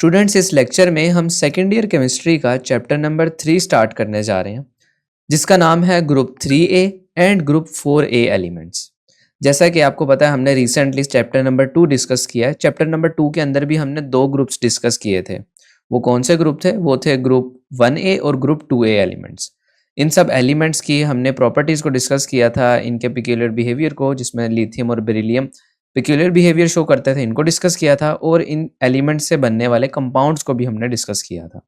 Students, इस lecture में हम सेकेंड ईयर केमिस्ट्री का चैप्टर नंबर 3 स्टार्ट करने जा रहे हैं, जिसका नाम है group 3A and group 4A elements. जैसा कि आपको पता है, हमने रिसेंटली चैप्टर नंबर 2 डिस्कस किया है। चैप्टर नंबर 2 के अंदर भी हमने 2 ग्रुप्स डिस्कस किए थे। वो कौन से ग्रुप थे? वो थे ग्रुप 1A और ग्रुप 2A एलिमेंट्स। इन सब एलिमेंट्स की हमने प्रॉपर्टीज़ को डिस्कस किया था, इनके पिक्यूलियर बिहेवियर को, जिसमें लिथियम और बेरिलियम पिक्यूलियर बिहेवियर शो करते थे, इनको डिस्कस किया था, और इन एलिमेंट्स से बनने वाले कंपाउंड्स को भी हमने डिस्कस किया था।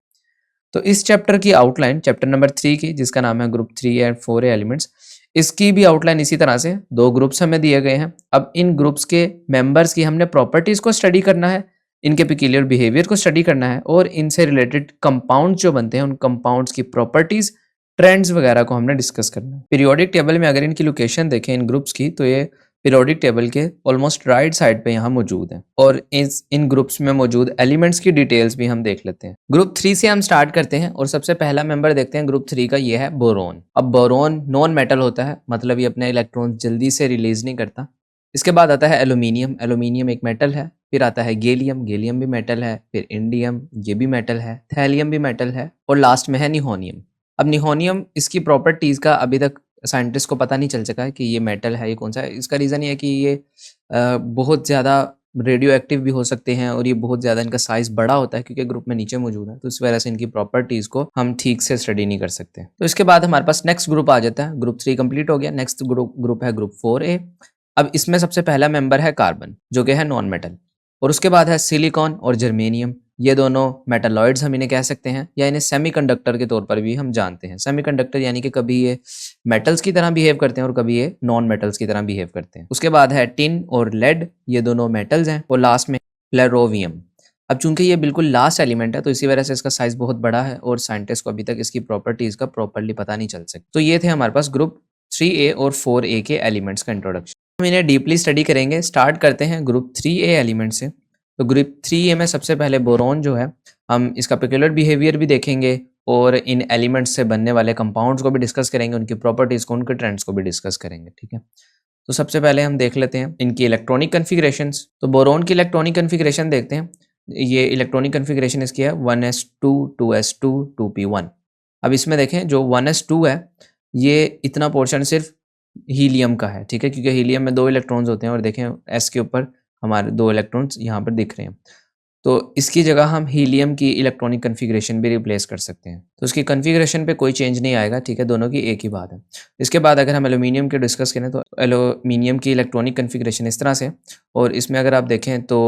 तो इस चैप्टर की आउटलाइन, चैप्टर नंबर 3 की, जिसका नाम है ग्रुप 3 एंड 4 एलिमेंट्स, इसकी भी आउटलाइन इसी तरह से 2 ग्रुप्स हमें दिए गए हैं। अब इन ग्रुप्स के मेंबर्स की हमने प्रॉपर्टीज़ को स्टडी करना है, इनके पिक्यूलियर बिहेवियर को स्टडी करना है, और इनसे रिलेटेड कंपाउंड्स जो बनते हैं उन कंपाउंड्स की प्रॉपर्टीज़, ट्रेंड्स वगैरह को हमने डिस्कस करना है। पीरियोडिक टेबल में अगर इनकी लोकेशन देखें इन ग्रुप्स की, तो ये पीरियोडिक टेबल के ऑलमोस्ट राइट साइड पे यहाँ मौजूद है, और इन ग्रुप्स में मौजूद एलिमेंट्स की डिटेल्स भी हम देख लेते हैं। ग्रुप 3 से हम स्टार्ट करते हैं और सबसे पहला मेंबर देखते हैं ग्रुप 3 का, ये है बोरोन। अब बोरोन नॉन मेटल होता है, मतलब ये अपने इलेक्ट्रॉन जल्दी से रिलीज नहीं करता। इसके बाद आता है एल्यूमिनियम। एल्यूमिनियम एक मेटल है। फिर आता है गैलियम। गैलियम भी मेटल है। फिर इंडियम, ये भी मेटल है। थैलियम भी मेटल है। और लास्ट में है निहोनियम। अब निहोनियम, इसकी प्रॉपर्टीज का अभी तक साइंटिस्ट को पता नहीं चल सका है कि ये मेटल है, ये कौन सा है। इसका रीज़न ये है कि ये बहुत ज़्यादा रेडियो एक्टिव भी हो सकते हैं, और ये बहुत ज़्यादा इनका साइज़ बड़ा होता है क्योंकि ग्रुप में नीचे मौजूद है, तो इस वजह से इनकी प्रॉपर्टीज़ को हम ठीक से स्टडी नहीं कर सकते। तो इसके बाद हमारे पास नेक्स्ट ग्रुप आ जाता है। ग्रुप 3 कंप्लीट हो गया। नेक्स्ट ग्रुप है ग्रुप 4A। अब इसमें सबसे पहला मेंबर है कार्बन, जो कि है नॉन मेटल, और उसके बाद है सिलिकॉन और जर्मेनियम। ये दोनों मेटालॉइड्स हम इन्हें कह सकते हैं, या इन्हें सेमीकंडक्टर के तौर पर भी हम जानते हैं। सेमीकंडक्टर यानी कि कभी ये मेटल्स की तरह बिहेव करते हैं और कभी ये नॉन मेटल्स की तरह बिहेव करते हैं। उसके बाद है टिन और लेड, ये दोनों मेटल्स हैं। और लास्ट में प्लेरोवियम। अब चूंकि ये बिल्कुल लास्ट एलिमेंट है, तो इसी वजह से इसका साइज बहुत बड़ा है और साइंटिस्ट को अभी तक इसकी प्रॉपर्टीज का प्रॉपरली पता नहीं चल सका। तो ये थे हमारे पास ग्रुप 3A और 4A के एलिमेंट्स का इंट्रोडक्शन। हम इन्हें डीपली स्टडी करेंगे। स्टार्ट करते हैं ग्रुप 3A एलिमेंट से। तो ग्रुप 3A में सबसे पहले बोरोन जो है, हम इसका पेक्युलर बिहेवियर भी देखेंगे और इन एलिमेंट्स से बनने वाले कंपाउंड्स को भी डिस्कस करेंगे, उनकी प्रॉपर्टीज़ को, उनके ट्रेंड्स को भी डिस्कस करेंगे। ठीक है, तो सबसे पहले हम देख लेते हैं इनकी इलेक्ट्रॉनिक कन्फिग्रेशंस। तो बोरोन की इलेक्ट्रॉनिक कन्फिग्रेशन देखते हैं। ये इलेक्ट्रॉनिक कन्फिग्रेशन इसकी है 1s2 2s2 2p1। अब इसमें देखें, जो 1s2 है, ये इतना पोर्शन सिर्फ हीलियम का है। ठीक है, क्योंकि हीलियम में 2 इलेक्ट्रॉन्स होते हैं, और देखें s के ऊपर हमारे 2 इलेक्ट्रॉन्स यहाँ पर दिख रहे हैं। तो इसकी जगह हम हीलियम की इलेक्ट्रॉनिक कन्फिग्रेशन भी रिप्लेस कर सकते हैं, तो उसकी कन्फिग्रेशन पे कोई चेंज नहीं आएगा। ठीक है, दोनों की एक ही बात है। इसके बाद अगर हम एल्यूमिनियम के डिस्कस करें, तो एल्यूमिनियम की इलेक्ट्रॉनिक कन्फिग्रेशन इस तरह से, और इसमें अगर आप देखें तो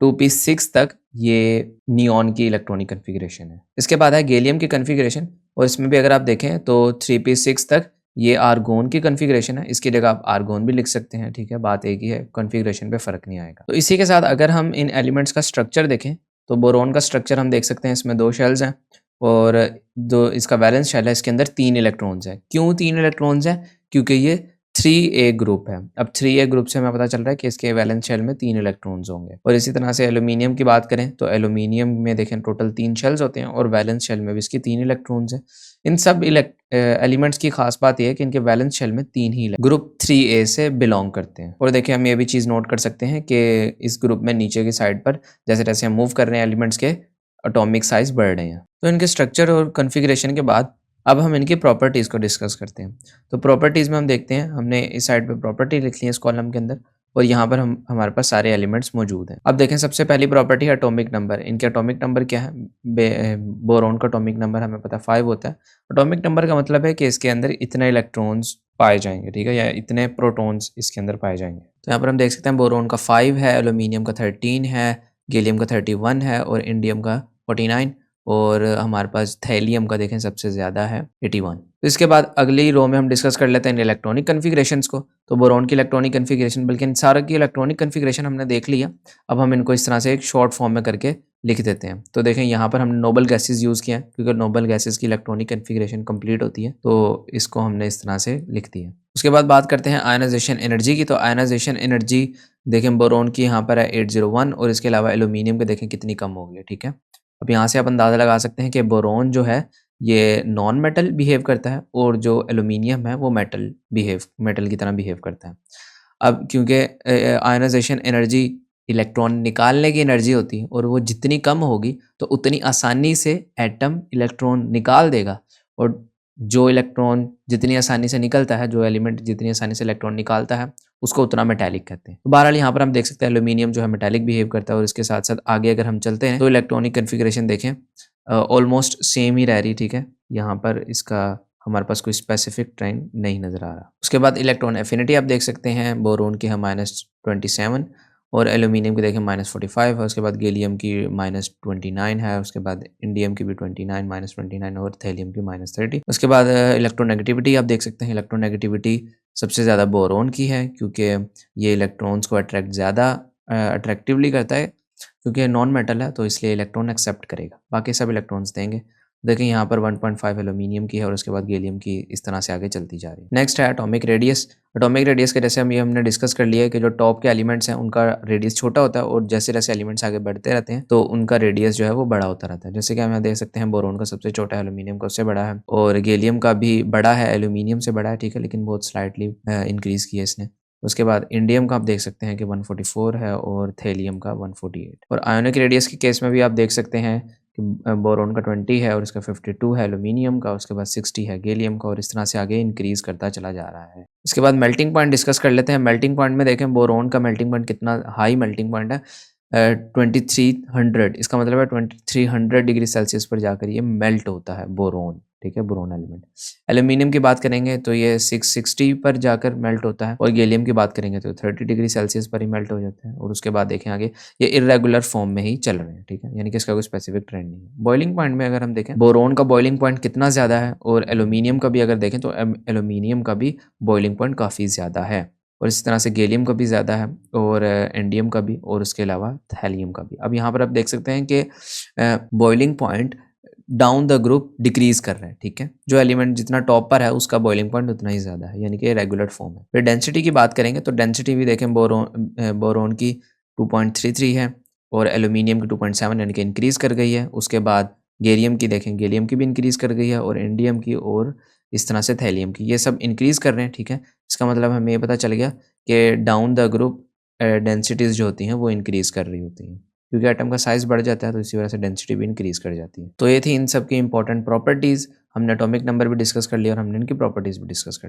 2p6 तक ये नियॉन की इलेक्ट्रॉनिक कन्फिग्रेशन है। इसके बाद है गैलियम की कन्फिग्रेशन, और इसमें भी अगर आप देखें तो 3p6 तक ये आर्गोन की कन्फिग्रेशन है। इसकी जगह आप आर्गोन भी लिख सकते हैं। ठीक है, बात एक ही है, कन्फिग्रेशन पे फ़र्क नहीं आएगा। तो इसी के साथ अगर हम इन एलिमेंट्स का स्ट्रक्चर देखें, तो बोरोन का स्ट्रक्चर हम देख सकते हैं। इसमें 2 शेल्स हैं, और जो इसका वैलेंस शेल है, इसके अंदर 3 इलेक्ट्रॉन्स हैं। क्यों 3 इलेक्ट्रॉन्स हैं? क्योंकि ये 3A ग्रुप है। अब 3A ग्रुप से हमें पता चल रहा है कि इसके वैलेंस शेल में 3 इलेक्ट्रॉन्स होंगे। और इसी तरह से एल्यूमिनियम की बात करें, तो एल्यूमिनियम में देखें टोटल 3 शेल्स होते हैं, और वैलेंस शेल में भी इसकी 3 इलेक्ट्रॉन्स हैं। इन सब एलिमेंट्स की खास बात यह है कि इनके वैलेंस शेल में 3 ही ग्रुप 3A से बिलोंग करते हैं। और देखिए, हम ये भी चीज़ नोट कर सकते हैं कि इस ग्रुप में नीचे की साइड पर जैसे जैसे हम मूव कर रहे हैं, एलिमेंट्स के एटॉमिक साइज बढ़ रहे हैं। तो इनके स्ट्रक्चर और कन्फिग्रेशन के बाद अब हम इनकी प्रॉपर्टीज़ को डिस्कस करते हैं। तो प्रॉपर्टीज़ में हम देखते हैं, हमने इस साइड पे प्रॉपर्टी लिख ली है इस कॉलम के अंदर, और यहाँ पर हमारे पास सारे एलिमेंट्स मौजूद हैं। अब देखें, सबसे पहली प्रॉपर्टी है एटॉमिक नंबर। इनके एटॉमिक नंबर क्या है? बोरोन का एटॉमिक नंबर हमें पता 5 होता है। एटॉमिक नंबर का मतलब है कि इसके अंदर इतने इलेक्ट्रॉन्स पाए जाएंगे। ठीक है, या इतने प्रोटॉन्स इसके अंदर पाए जाएंगे। तो यहाँ पर हम देख सकते हैं बोरोन का 5 है, एल्यूमिनियम का 13 है, गैलियम का 31 है, और इंडियम का 49, और हमारे पास थैलियम का देखें सबसे ज़्यादा है 81। तो इसके बाद अगली रो में हम डिस्कस कर लेते हैं इलेक्ट्रॉनिक कन्फिग्रेशंस को। तो बोरोन की इलेक्ट्रॉनिक कन्फिग्रेशन, बल्कि इन सारे की इलेक्ट्रॉनिक कन्फिग्रेशन हमने देख लिया। अब हम इनको इस तरह से एक शॉर्ट फॉर्म में करके लिख देते हैं। तो देखें, यहाँ पर हमने नोबल गैसेज यूज़ किया है, क्योंकि नोबल गैसेज की इलेक्ट्रॉनिक कन्फिग्रेशन कंप्लीट होती है, तो इसको हमने इस तरह से लिख दिया। उसके बाद बात करते हैं आयनाइजेशन एनर्जी की। तो आयनाइजेशन एनर्जी देखें, बोरोन की यहाँ पर है 801, और इसके अलावा एल्यूमिनियम के देखें कितनी कम हो गई। ठीक है, अब यहाँ से आप अंदाज़ा लगा सकते हैं कि बोरोन जो है ये नॉन मेटल बिहेव करता है, और जो एल्यूमिनियम है वो मेटल की तरह बिहेव करता है। अब क्योंकि आयनाइजेशन एनर्जी इलेक्ट्रॉन निकालने की एनर्जी होती है और वो जितनी कम होगी तो उतनी आसानी से एटम इलेक्ट्रॉन निकाल देगा, और जो इलेक्ट्रॉन जितनी आसानी से निकलता है, जो एलिमेंट जितनी आसानी से इलेक्ट्रॉन निकालता है, उसको उतना मेटालिक कहते हैं। तो बहरहाल यहाँ पर हम देख सकते हैं एल्यूमिनियम जो है मेटालिक बिहेव करता है। और इसके साथ साथ आगे अगर हम चलते हैं तो इलेक्ट्रॉनिक कन्फिग्रेशन देखें, ऑलमोस्ट सेम ही रह रही, ठीक है। यहाँ पर इसका हमारे पास कोई स्पेसिफिक ट्रेंड नहीं नज़र आ रहा। उसके बाद इलेक्ट्रॉन एफिनिटी आप देख सकते हैं, बोरोन की है -27 और एल्यूमिनियम की देखें -45 है। उसके बाद गैलियम की -29 है। उसके बाद इंडियम की भी 29 -29 और थैलियम की -30। उसके बाद इलेक्ट्रोनेगेटिविटी आप देख सकते हैं, इलेक्ट्रोनेगेटिविटी सबसे ज़्यादा बोरोन की है, क्योंकि ये इलेक्ट्रॉन्स को अट्रैक्ट ज़्यादा अट्रैक्टिवली करता है, क्योंकि नॉन मेटल है तो इसलिए इलेक्ट्रॉन एक्सेप्ट करेगा, बाकी सब इलेक्ट्रॉन्स देंगे। देखें यहाँ पर 1.5 एल्यूमिनियम की है और उसके बाद गैलियम की, इस तरह से आगे चलती जा रही है। नेक्स्ट है एटॉमिक रेडियस। एटॉमिक रेडियस के जैसे हमने डिस्कस कर लिया है कि जो टॉप के एलिमेंट्स हैं उनका रेडियस छोटा होता है, और जैसे जैसे एलिमेंट्स आगे बढ़ते रहते हैं तो उनका रेडियस जो है वो बड़ा होता रहता है। जैसे कि हम यहाँ देख सकते हैं बोरोन का सबसे छोटा है, एल्यूमिनियम का उससे बड़ा है, और गैलियम का भी बड़ा है, एल्यूमिनियम से बड़ा है, ठीक है, लेकिन बहुत स्लाइटली इंक्रीज किया इसने। उसके बाद इंडियम का आप देख सकते हैं कि 144 है और थैलियम का 148। और आयोनिक रेडियस के केस में भी आप देख सकते हैं कि बोरोन का 20 है और इसका 52 है एल्यूमिनियम का, उसके बाद 60 है गैलियम का, और इस तरह से आगे इंक्रीज करता चला जा रहा है। इसके बाद मेल्टिंग पॉइंट डिस्कस कर लेते हैं। मेल्टिंग पॉइंट में देखें बोरोन का मेल्टिंग पॉइंट कितना हाई मेल्टिंग पॉइंट है, 2300। इसका मतलब है 2300 डिग्री सेल्सियस पर जाकर ये मेल्ट होता है बोरोन, ठीक है, बोरोन एलिमेंट। एल्यूमिनियम की बात करेंगे तो ये 660 पर जाकर मेल्ट होता है, और गैलियम की बात करेंगे तो 30 डिग्री सेल्सियस पर ही मेल्ट हो जाता है। और उसके बाद देखें आगे ये इर्रेगुलर फॉर्म में ही चल रहे हैं, ठीक है, यानी कि इसका कोई स्पेसिफिक ट्रेंड नहीं है। बॉइलिंग पॉइंट में अगर हम देखें बोरोन का बॉइलिंग पॉइंट कितना ज़्यादा है, और एल्यूमिनियम का भी अगर देखें तो एल्यूमिनियम का भी बॉइलिंग पॉइंट काफ़ी ज़्यादा है, और इस तरह से गैलियम का भी ज़्यादा है, और इंडियम का भी, और उसके अलावा थैलियम का भी। अब यहाँ पर आप देख सकते हैं कि boiling point down the group decrease कर रहे हैं, ठीक है। जो एलिमेंट जितना टॉप पर है उसका बॉइलिंग पॉइंट उतना ही ज़्यादा है, यानी कि रेगुलर फॉर्म है। फिर डेंसिटी की बात करेंगे तो डेंसिटी भी देखें बोरोन की 2.33 है, और एल्यूमिनियम की 2.7, यानी कि इंक्रीज़ कर गई है। उसके बाद गैलियम की देखें, गैलियम की भी इंक्रीज़ कर गई है, और इंडियम की, और इस तरह से थैलियम की, ये सब इंक्रीज़ कर रहे हैं, ठीक है। इसका मतलब हमें ये पता चल गया कि डाउन द ग्रुप डेंसिटीज़ जो होती हैं वो इंक्रीज़ कर रही होती हैं, क्योंकि एटम का साइज़ बढ़ जाता है तो इसी वजह से डेंसिटी भी इंक्रीज़ कर जाती है। तो ये थी इन सब की इंपॉर्टेंट प्रॉपर्टीज़। हमने एटॉमिक नंबर भी डिस्कस कर लिया और हमने इनकी प्रॉपर्टीज़ भी डिस्कस कर